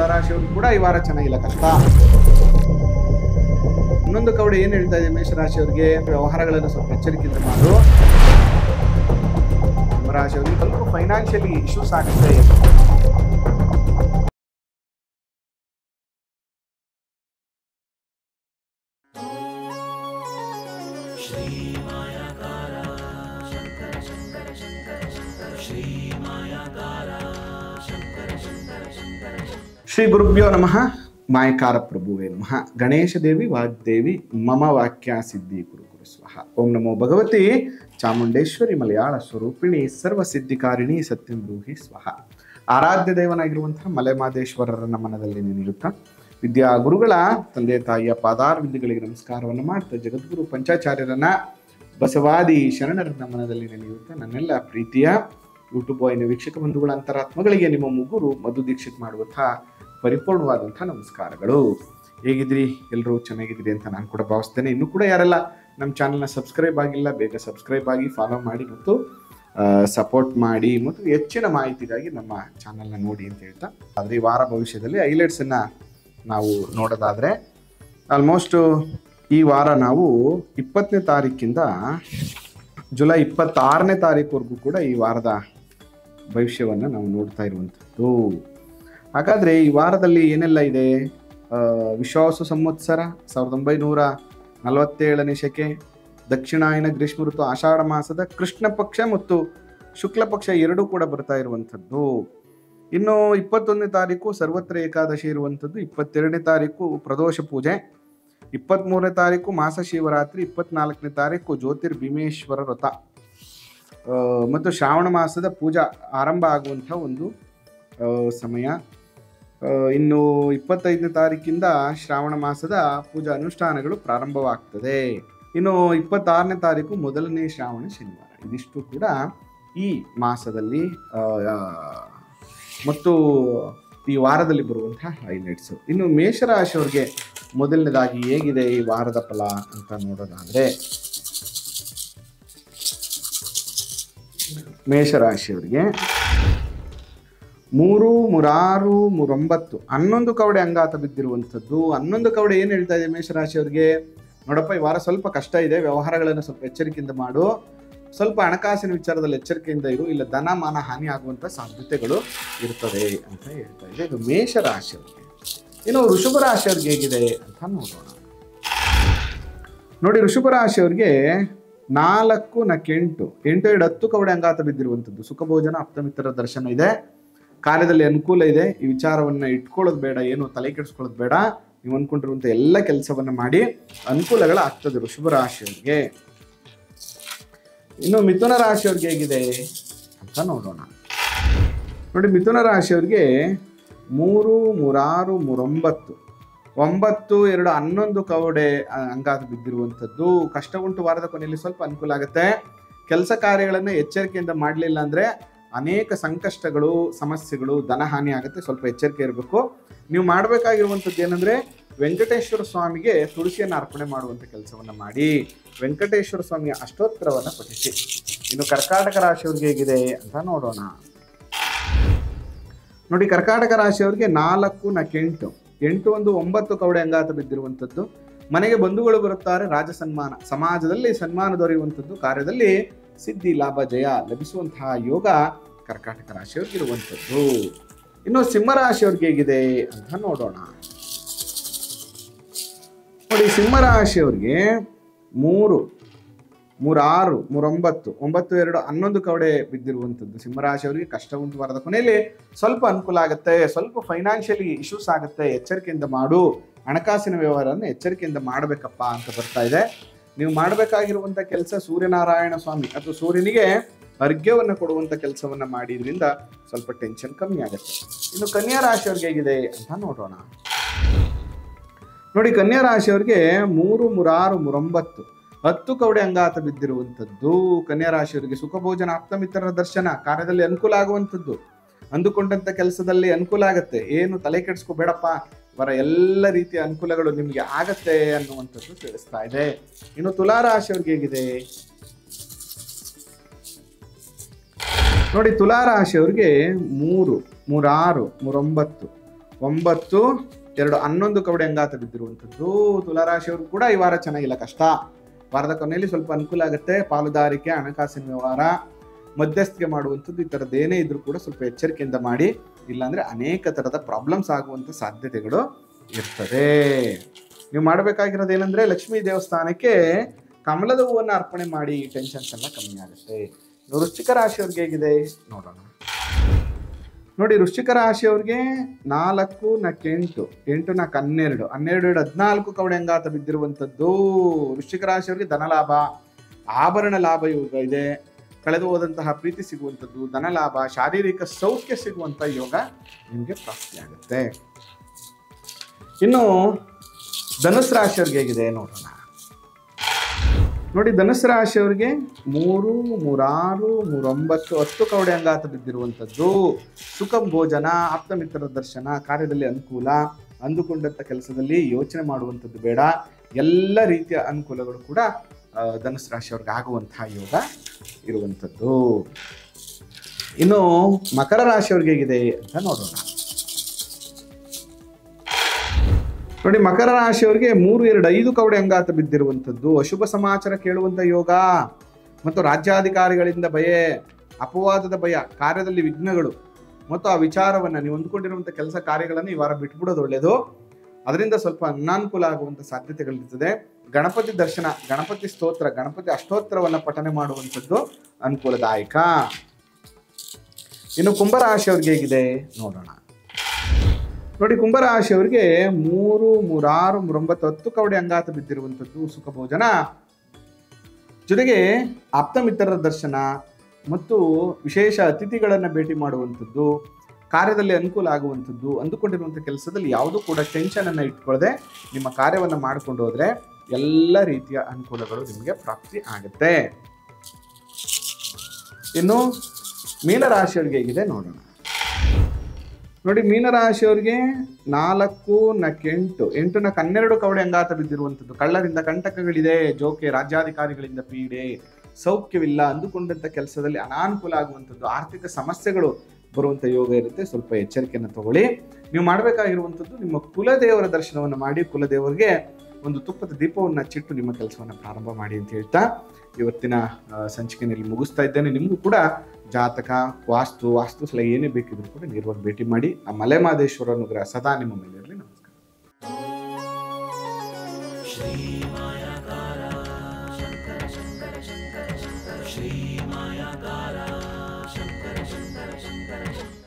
ತುಲಾರಾಶಿಯವರು ಕೂಡ ಈ ವಾರ ಚೆನ್ನಾಗಿಲ್ಲ, ಕಷ್ಟ. ಇನ್ನೊಂದು ಕವಡೆ ಏನು ಹೇಳ್ತಾ ಇದೆ ಮೇಷರಾಶಿಯವರಿಗೆ, ವ್ಯವಹಾರಗಳನ್ನು ಸ್ವಲ್ಪ ಎಚ್ಚರಿಕೆಯಿಂದ ಮಾಡು. ರಾಶಿಯವರಿಗೆ ಸ್ವಲ್ಪ ಫೈನಾನ್ಷಿಯಲಿ ಇಶ್ಯೂಸ್ ಆಗುತ್ತೆ. ಶ್ರೀ ಗುರುಭ್ಯೋ ನಮಃ. ಮಾಯಕಾರ ಪ್ರಭುವೇ ನಮಃ. ಗಣೇಶ ದೇವಿ ವಾಗ್ದೇವಿ ಮಮ ವಾಕ್ಯ ಸಿದ್ಧಿ ಕುರು ಕುರು ಸ್ವಹ. ಓಂ ನಮೋ ಭಗವತಿ ಚಾಮುಂಡೇಶ್ವರಿ ಮಲಯಾಳ ಸ್ವರೂಪಿಣಿ ಸರ್ವಸಿದ್ಧಿಕಾರಿಣಿ ಸತ್ಯಂ ಬ್ರೂಹಿ ಸ್ವಹ. ಆರಾಧ್ಯ ದೇವನಾಗಿರುವಂತಹ ಮಲೆಮಾದೇಶ್ವರರನ್ನ ಮನದಲ್ಲಿ ನೆನೆಯುತ್ತಾ ವಿದ್ಯಾ ಗುರುಗಳ ತಂದೆ ತಾಯಿಯ ಪಾದಾರವಿಂದಗಳಿಗೆ ನಮಸ್ಕಾರವನ್ನು ಮಾಡ್ತಾ ಜಗದ್ಗುರು ಪಂಚಾಚಾರ್ಯರನ್ನ ಬಸವಾದಿ ಶರಣರನ್ನ ಮನದಲ್ಲಿ ನೆನೆಯುತ್ತಾ ನನ್ನೆಲ್ಲ ಪ್ರೀತಿಯ ಯೂಟ್ಯೂಬ್ ವಾಹಿನಿ ವೀಕ್ಷಕ ಬಂಧುಗಳ ಅಂತರಾತ್ಮಗಳಿಗೆ ನಿಮ್ಮ ಮುಗುರು ಮಧು ದೀಕ್ಷಿತ್ ಮಾಡುವಂತಹ ಪರಿಪೂರ್ಣವಾದಂಥ ನಮಸ್ಕಾರಗಳು. ಹೇಗಿದ್ರಿ? ಎಲ್ಲರೂ ಚೆನ್ನಾಗಿದ್ರಿ ಅಂತ ನಾನು ಕೂಡ ಭಾವಿಸ್ತೇನೆ. ಇನ್ನೂ ಕೂಡ ಯಾರೆಲ್ಲ ನಮ್ಮ ಚಾನಲ್ನ ಸಬ್ಸ್ಕ್ರೈಬ್ ಆಗಿಲ್ಲ, ಬೇಗ ಸಬ್ಸ್ಕ್ರೈಬ್ ಆಗಿ ಫಾಲೋ ಮಾಡಿ ಮತ್ತು ಸಪೋರ್ಟ್ ಮಾಡಿ ಮತ್ತು ಹೆಚ್ಚಿನ ಮಾಹಿತಿಗಾಗಿ ನಮ್ಮ ಚಾನಲ್ನ ನೋಡಿ ಅಂತ ಹೇಳ್ತಾ, ಆದರೆ ಈ ವಾರ ಭವಿಷ್ಯದಲ್ಲಿ ಹೈಲೈಟ್ಸನ್ನು ನಾವು ನೋಡೋದಾದರೆ ಆಲ್ಮೋಸ್ಟು ಈ ವಾರ ನಾವು 20ನೇ ತಾರೀಕಿಂದ ಜುಲೈ 26ನೇ ತಾರೀಕುವರೆಗೂ ಕೂಡ ಈ ವಾರದ ಭವಿಷ್ಯವನ್ನು ನಾವು ನೋಡ್ತಾ ಇರುವಂಥದ್ದು. ಹಾಗಾದರೆ ಈ ವಾರದಲ್ಲಿ ಏನೆಲ್ಲ ಇದೆ? ವಿಶ್ವಾವಸು ಸಂವತ್ಸರ 1947ನೇ ಶಕೆ, ದಕ್ಷಿಣಾಯನ ಗ್ರೀಷ್ಮ ಋತು, ಆಷಾಢ ಮಾಸದ ಕೃಷ್ಣ ಪಕ್ಷ ಮತ್ತು ಶುಕ್ಲ ಪಕ್ಷ ಎರಡೂ ಕೂಡ ಬರ್ತಾ ಇರುವಂಥದ್ದು. ಇನ್ನು 21ನೇ ತಾರೀಕು ಸರ್ವತ್ರ ಏಕಾದಶಿ ಇರುವಂಥದ್ದು, 22ನೇ ತಾರೀಕು ಪ್ರದೋಷ ಪೂಜೆ, 23ನೇ ತಾರೀಕು ಮಾಸ ಶಿವರಾತ್ರಿ, 24ನೇ ತಾರೀಕು ಜ್ಯೋತಿರ್ಭೀಮೇಶ್ವರ ವ್ರತ ಮತ್ತು ಶ್ರಾವಣ ಮಾಸದ ಪೂಜಾ ಆರಂಭ ಆಗುವಂಥ ಒಂದು ಸಮಯ. ಇನ್ನು 25ನೇ ತಾರೀಕಿಂದ ಶ್ರಾವಣ ಮಾಸದ ಪೂಜಾ ಅನುಷ್ಠಾನಗಳು ಪ್ರಾರಂಭವಾಗ್ತದೆ. ಇನ್ನು 26ನೇ ತಾರೀಕು ಮೊದಲನೇ ಶ್ರಾವಣ ಶನಿವಾರ. ಇದಿಷ್ಟು ಕೂಡ ಈ ಮಾಸದಲ್ಲಿ ಮತ್ತು ಈ ವಾರದಲ್ಲಿ ಬರುವಂತಹ ಹೈಲೈಟ್ಸು. ಇನ್ನು ಮೇಷರಾಶಿಯವರಿಗೆ ಮೊದಲನೇದಾಗಿ ಹೇಗಿದೆ ಈ ವಾರದ ಫಲ ಅಂತ ನೋಡೋದಾದರೆ, ಮೇಷರಾಶಿಯವರಿಗೆ 3, 3, 6, 3, 9 11 ಕವಡೆ ಅಂಗಾತ ಬಿದ್ದಿರುವಂಥದ್ದು. 11 ಕವಡೆ ಏನು ಹೇಳ್ತಾ ಇದೆ ಮೇಷರಾಶಿಯವರಿಗೆ? ನೋಡಪ್ಪ, ಈ ವಾರ ಸ್ವಲ್ಪ ಕಷ್ಟ ಇದೆ, ವ್ಯವಹಾರಗಳನ್ನು ಸ್ವಲ್ಪ ಎಚ್ಚರಿಕೆಯಿಂದ ಮಾಡು, ಸ್ವಲ್ಪ ಹಣಕಾಸಿನ ವಿಚಾರದಲ್ಲಿ ಎಚ್ಚರಿಕೆಯಿಂದ ಇರು, ಇಲ್ಲ ಧನ ಮಾನ ಹಾನಿ ಆಗುವಂಥ ಸಾಧ್ಯತೆಗಳು ಇರ್ತದೆ ಅಂತ ಹೇಳ್ತಾ ಇದೆ. ಇದು ಮೇಷರಾಶಿಯವರಿಗೆ. ಇನ್ನು ವೃಷಭ ರಾಶಿಯವ್ರಿಗೆ ಹೇಗಿದೆ ಅಂತ ನೋಡೋಣ. ನೋಡಿ, ವೃಷಭ ರಾಶಿಯವರಿಗೆ 4, 8, 10 ಕವಡೆ ಅಂಗಾತ ಬಿದ್ದಿರುವಂಥದ್ದು. ಸುಖಭೋಜನ, ಆಪ್ತಮಿತ್ರರ ದರ್ಶನ ಇದೆ, ಕಾರ್ಯದಲ್ಲಿ ಅನುಕೂಲ ಇದೆ. ಈ ವಿಚಾರವನ್ನು ಇಟ್ಕೊಳ್ಳೋದು ಬೇಡ, ಏನು ತಲೆ ಕೆಡಿಸ್ಕೊಳ್ಳೋದು ಬೇಡ. ನೀವು ಅಂದ್ಕೊಂಡಿರುವಂಥ ಎಲ್ಲ ಕೆಲಸವನ್ನು ಮಾಡಿ ಅನುಕೂಲಗಳಾಗ್ತದೆ ವೃಷಭ ರಾಶಿಯವರಿಗೆ. ಇನ್ನು ಮಿಥುನ ರಾಶಿಯವ್ರಿಗೆ ಹೇಗಿದೆ ಅಂತ ನೋಡೋಣ. ನೋಡಿ, ಮಿಥುನ ರಾಶಿಯವ್ರಿಗೆ 3, 3, 6, 3, 9, 2, 11 ಕವಡೆ ಅಂಗಾತ ಬಿದ್ದಿರುವಂಥದ್ದು. ಕಷ್ಟ ಉಂಟು. ವಾರದ ಕೊನೆಯಲ್ಲಿ ಸ್ವಲ್ಪ ಅನುಕೂಲ ಆಗುತ್ತೆ. ಕೆಲಸ ಕಾರ್ಯಗಳನ್ನು ಎಚ್ಚರಿಕೆಯಿಂದ ಮಾಡಲಿಲ್ಲ ಅಂದರೆ ಅನೇಕ ಸಂಕಷ್ಟಗಳು, ಸಮಸ್ಯೆಗಳು, ಧನಹಾನಿ ಆಗುತ್ತೆ. ಸ್ವಲ್ಪ ಎಚ್ಚರಿಕೆ ಇರಬೇಕು. ನೀವು ಮಾಡಬೇಕಾಗಿರುವಂಥದ್ದು ಏನಂದರೆ ವೆಂಕಟೇಶ್ವರ ಸ್ವಾಮಿಗೆ ತುಳಸಿಯನ್ನು ಅರ್ಪಣೆ ಮಾಡುವಂಥ ಕೆಲಸವನ್ನು ಮಾಡಿ, ವೆಂಕಟೇಶ್ವರ ಸ್ವಾಮಿಯ ಅಷ್ಟೋತ್ತರವನ್ನು ಪಠಿಸಿ. ಇನ್ನು ಕರ್ಕಾಟಕ ರಾಶಿಯವ್ರಿಗೆ ಹೇಗಿದೆ ಅಂತ ನೋಡೋಣ. ನೋಡಿ, ಕರ್ಕಾಟಕ ರಾಶಿಯವ್ರಿಗೆ 4, 8, 8, 9 ಕವಡೆ ಅಂಗಾತ ಬಿದ್ದಿರುವಂಥದ್ದು. ಮನೆಗೆ ಬಂಧುಗಳು ಬರುತ್ತಾರೆ, ರಾಜ ಸನ್ಮಾನ, ಸಮಾಜದಲ್ಲಿ ಸನ್ಮಾನ ದೊರೆಯುವಂಥದ್ದು, ಕಾರ್ಯದಲ್ಲಿ ಸಿದ್ಧಿ, ಲಾಭ, ಜಯ ಲಭಿಸುವಂತಹ ಯೋಗ ಕರ್ಕಾಟಕ ರಾಶಿಯವ್ರಿಗೆ ಇರುವಂಥದ್ದು. ಇನ್ನು ಸಿಂಹರಾಶಿಯವ್ರಿಗೆ ಹೇಗಿದೆ ಅಂತ ನೋಡೋಣ. ನೋಡಿ, ಸಿಂಹರಾಶಿಯವ್ರಿಗೆ 3, 3, 6, 3, 9, 2, 11 ಕವಡೆ ಬಿದ್ದಿರುವಂಥದ್ದು. ಸಿಂಹರಾಶಿಯವರಿಗೆ ಕಷ್ಟ ಉಂಟು. ವಾರದ ಕೊನೆಯಲ್ಲಿ ಸ್ವಲ್ಪ ಅನುಕೂಲ ಆಗುತ್ತೆ, ಸ್ವಲ್ಪ ಫೈನಾನ್ಷಿಯಲಿ ಇಶ್ಯೂಸ್ ಆಗುತ್ತೆ. ಎಚ್ಚರಿಕೆಯಿಂದ ಮಾಡು, ಹಣಕಾಸಿನ ವ್ಯವಹಾರವನ್ನು ಎಚ್ಚರಿಕೆಯಿಂದ ಮಾಡಬೇಕಪ್ಪ ಅಂತ ಬರ್ತಾ ಇದೆ. ನೀವು ಮಾಡಬೇಕಾಗಿರುವಂಥ ಕೆಲಸ ಸೂರ್ಯನಾರಾಯಣ ಸ್ವಾಮಿ ಅಥವಾ ಸೂರ್ಯನಿಗೆ ಅರ್ಘ್ಯವನ್ನು ಕೊಡುವಂಥ ಕೆಲಸವನ್ನು ಮಾಡಿದ್ರಿಂದ ಸ್ವಲ್ಪ ಟೆನ್ಷನ್ ಕಮ್ಮಿ ಆಗುತ್ತೆ. ಇನ್ನು ಕನ್ಯಾ ರಾಶಿಯವ್ರಿಗೆ ಹೇಗಿದೆ ಅಂತ ನೋಡೋಣ. ನೋಡಿ, ಕನ್ಯಾ ರಾಶಿಯವ್ರಿಗೆ 3, 3, 6, 10 ಕವಡೆ ಅಂಗಾತ ಬಿದ್ದಿರುವಂಥದ್ದು. ಕನ್ಯಾ ರಾಶಿಯವರಿಗೆ ಸುಖಭೋಜನ, ಆಪ್ತಮಿತ್ರರ ದರ್ಶನ, ಕಾರ್ಯದಲ್ಲಿ ಅನುಕೂಲ ಆಗುವಂಥದ್ದು, ಅಂದುಕೊಂಡಂಥ ಕೆಲಸದಲ್ಲಿ ಅನುಕೂಲ ಆಗುತ್ತೆ. ಏನು ತಲೆ ಕೆಡಿಸ್ಕೋಬೇಡಪ್ಪ, ವರ ಎಲ್ಲ ರೀತಿಯ ಅನುಕೂಲಗಳು ನಿಮಗೆ ಆಗತ್ತೆ ಅನ್ನುವಂಥದ್ದು ತಿಳಿಸ್ತಾ ಇದೆ. ಇನ್ನು ತುಲಾ ರಾಶಿಯವ್ರಿಗೆ ಹೇಗಿದೆ ನೋಡಿ, ತುಲಾ ರಾಶಿಯವ್ರಿಗೆ 3, 3, 6, 3, 9, 2, 11 ಕವಡೆ ಅಂಗಾತ ಬಿದ್ದಿರುವಂಥದ್ದು. ತುಲಾರಾಶಿಯವರು ಕೂಡ ಈ ವಾರ ಚೆನ್ನಾಗಿಲ್ಲ, ಕಷ್ಟ. ವಾರದ ಕೊನೆಯಲ್ಲಿ ಸ್ವಲ್ಪ ಅನುಕೂಲ ಆಗುತ್ತೆ. ಪಾಲುದಾರಿಕೆ, ಹಣಕಾಸಿನ ವ್ಯವಹಾರ, ಮಧ್ಯಸ್ಥಿಕೆ ಮಾಡುವಂಥದ್ದು, ಈ ಥರದ್ದು ಏನೇ ಇದ್ರೂ ಕೂಡ ಸ್ವಲ್ಪ ಎಚ್ಚರಿಕೆಯಿಂದ ಮಾಡಿ, ಇಲ್ಲಾಂದರೆ ಅನೇಕ ಥರದ ಪ್ರಾಬ್ಲಮ್ಸ್ ಆಗುವಂಥ ಸಾಧ್ಯತೆಗಳು ಇರ್ತದೆ. ನೀವು ಮಾಡಬೇಕಾಗಿರೋದು ಏನಂದರೆ ಲಕ್ಷ್ಮೀ ದೇವಸ್ಥಾನಕ್ಕೆ ಕಮಲದ ಹೂವನ್ನು ಅರ್ಪಣೆ ಮಾಡಿ, ಟೆನ್ಷನ್ಸ್ ಎಲ್ಲ ಕಮ್ಮಿ ಆಗುತ್ತೆ. ವೃಶ್ಚಿಕ ರಾಶಿಯವ್ರಿಗೆ ಹೇಗಿದೆ ನೋಡೋಣ. ನೋಡಿ, ವೃಶ್ಚಿಕ ರಾಶಿಯವ್ರಿಗೆ 4, 8, 8, 12, 12, 14 ಕವಡೆ ಅಂಗಾತ ಬಿದ್ದಿರುವಂಥದ್ದು. ವೃಶ್ಚಿಕ ರಾಶಿಯವ್ರಿಗೆ ಧನಲಾಭ, ಆಭರಣ ಲಾಭ ಯೋಗ ಇದೆ. ಕಳೆದು ಹೋದಂತಹ ಪ್ರೀತಿ ಸಿಗುವಂಥದ್ದು, ಧನಲಾಭ, ಶಾರೀರಿಕ ಸೌಖ್ಯ ಸಿಗುವಂಥ ಯೋಗ ನಿಮಗೆ ಪ್ರಾಪ್ತಿಯಾಗುತ್ತೆ. ಇನ್ನು ಧನುಸ್ ರಾಶಿಯವ್ರಿಗೆ ಹೇಗಿದೆ ನೋಡೋಣ. ನೋಡಿ, ಧನುಸ್ ರಾಶಿಯವ್ರಿಗೆ 3, 3, 6, 3, 9, 10 ಕವಡೆ ಅಂಗಾತ ಬಿದ್ದಿರುವಂಥದ್ದು. ಸುಖ ಭೋಜನ, ಆಪ್ತ ಮಿತ್ರರ ದರ್ಶನ, ಕಾರ್ಯದಲ್ಲಿ ಅನುಕೂಲ, ಅಂದುಕೊಂಡಂಥ ಕೆಲಸದಲ್ಲಿ ಯೋಚನೆ ಮಾಡುವಂಥದ್ದು ಬೇಡ. ಎಲ್ಲ ರೀತಿಯ ಅನುಕೂಲಗಳು ಕೂಡ ಧನುಸ್ ರಾಶಿಯವ್ರಿಗೆ ಆಗುವಂತಹ ಯೋಗ ಇರುವಂಥದ್ದು. ಇನ್ನು ಮಕರ ರಾಶಿಯವ್ರಿಗೆ ಹೇಗಿದೆ ಅಂತ ನೋಡೋಣ. ನೋಡಿ, ಮಕರ ರಾಶಿಯವರಿಗೆ 3, 2, 5 ಕವಡೆ ಅಂಗಾತ ಬಿದ್ದಿರುವಂಥದ್ದು. ಅಶುಭ ಸಮಾಚಾರ ಕೇಳುವಂಥ ಯೋಗ ಮತ್ತು ರಾಜ್ಯಾಧಿಕಾರಿಗಳಿಂದ ಭಯ, ಅಪವಾದದ ಭಯ, ಕಾರ್ಯದಲ್ಲಿ ವಿಘ್ನಗಳು ಮತ್ತು ಆ ವಿಚಾರವನ್ನು ನೀವು ಅಂದುಕೊಂಡಿರುವಂಥ ಕೆಲಸ ಕಾರ್ಯಗಳನ್ನು ಈ ವಾರ ಬಿಟ್ಬಿಡೋದು ಒಳ್ಳೆಯದು. ಅದರಿಂದ ಸ್ವಲ್ಪ ಅನಾನುಕೂಲ ಆಗುವಂಥ ಸಾಧ್ಯತೆಗಳಿರ್ತದೆ. ಗಣಪತಿ ದರ್ಶನ, ಗಣಪತಿ ಸ್ತೋತ್ರ, ಗಣಪತಿ ಅಷ್ಟೋತ್ತರವನ್ನು ಪಠನೆ ಮಾಡುವಂಥದ್ದು ಅನುಕೂಲದಾಯಕ. ಇನ್ನು ಕುಂಭರಾಶಿಯವ್ರಿಗೆ ಹೇಗಿದೆ ನೋಡೋಣ. ನೋಡಿ, ಕುಂಭರಾಶಿಯವರಿಗೆ 3, 3, 6, 3, 9, 10 ಕವಡೆ ಅಂಗಾತ ಬಿದ್ದಿರುವಂಥದ್ದು. ಸುಖ ಭೋಜನ ಜೊತೆಗೆ ಆಪ್ತ ಮಿತ್ರರ ದರ್ಶನ ಮತ್ತು ವಿಶೇಷ ಅತಿಥಿಗಳನ್ನು ಭೇಟಿ ಮಾಡುವಂಥದ್ದು, ಕಾರ್ಯದಲ್ಲಿ ಅನುಕೂಲ ಆಗುವಂಥದ್ದು. ಅಂದುಕೊಂಡಿರುವಂಥ ಕೆಲಸದಲ್ಲಿ ಯಾವುದೂ ಕೂಡ ಟೆನ್ಷನನ್ನು ಇಟ್ಕೊಳ್ಳದೆ ನಿಮ್ಮ ಕಾರ್ಯವನ್ನು ಮಾಡಿಕೊಂಡು ಹೋದರೆ ಎಲ್ಲ ರೀತಿಯ ಅನುಕೂಲಗಳು ನಿಮಗೆ ಪ್ರಾಪ್ತಿ ಆಗುತ್ತೆ. ಇನ್ನು ಮೀನರಾಶಿಯವರಿಗೆ ಹೇಗಿದೆ ನೋಡೋಣ. ನೋಡಿ, ಮೀನರಾಶಿಯವರಿಗೆ 4, 8, 8, 12 ಕವಡೆ ಅಂಗಾತ ಬಿದ್ದಿರುವಂಥದ್ದು. ಕಳ್ಳರಿಂದ ಕಂಟಕಗಳಿದೆ, ಜೋಕೆ, ರಾಜ್ಯಾಧಿಕಾರಿಗಳಿಂದ ಪೀಡೆ, ಸೌಖ್ಯವಿಲ್ಲ, ಅಂದುಕೊಂಡಂಥ ಕೆಲಸದಲ್ಲಿ ಅನಾನುಕೂಲ ಆಗುವಂಥದ್ದು, ಆರ್ಥಿಕ ಸಮಸ್ಯೆಗಳು ಬರುವಂಥ ಯೋಗ ಇರುತ್ತೆ. ಸ್ವಲ್ಪ ಎಚ್ಚರಿಕೆಯನ್ನು ತಗೊಳ್ಳಿ. ನೀವು ಮಾಡಬೇಕಾಗಿರುವಂಥದ್ದು ನಿಮ್ಮ ಕುಲದೇವರ ದರ್ಶನವನ್ನು ಮಾಡಿ, ಕುಲದೇವರಿಗೆ ಒಂದು ತುಪ್ಪದ ದೀಪವನ್ನು ಹಚ್ಚಿಟ್ಟು ನಿಮ್ಮ ಕೆಲಸವನ್ನು ಪ್ರಾರಂಭ ಮಾಡಿ ಅಂತ ಹೇಳ್ತಾ ಇವತ್ತಿನ ಸಂಚಿಕೆಯಲ್ಲಿ ಮುಗಿಸ್ತಾ ಇದ್ದೇನೆ. ನಿಮಗೂ ಕೂಡ ಜಾತಕ, ವಾಸ್ತು ಸಲ ಏನೇ ಬೇಕಿದ್ರು ಕೂಡ ನೇರವಾಗಿ ಭೇಟಿ ಮಾಡಿ. ಆ ಮಲೆಮಹದೇಶ್ವರ ಅನುಗ್ರಹ ಸದಾ ನಿಮ್ಮ ಮೇಲೆ ಇರಲಿ. ನಮಸ್ಕಾರ. ಶ್ರೀ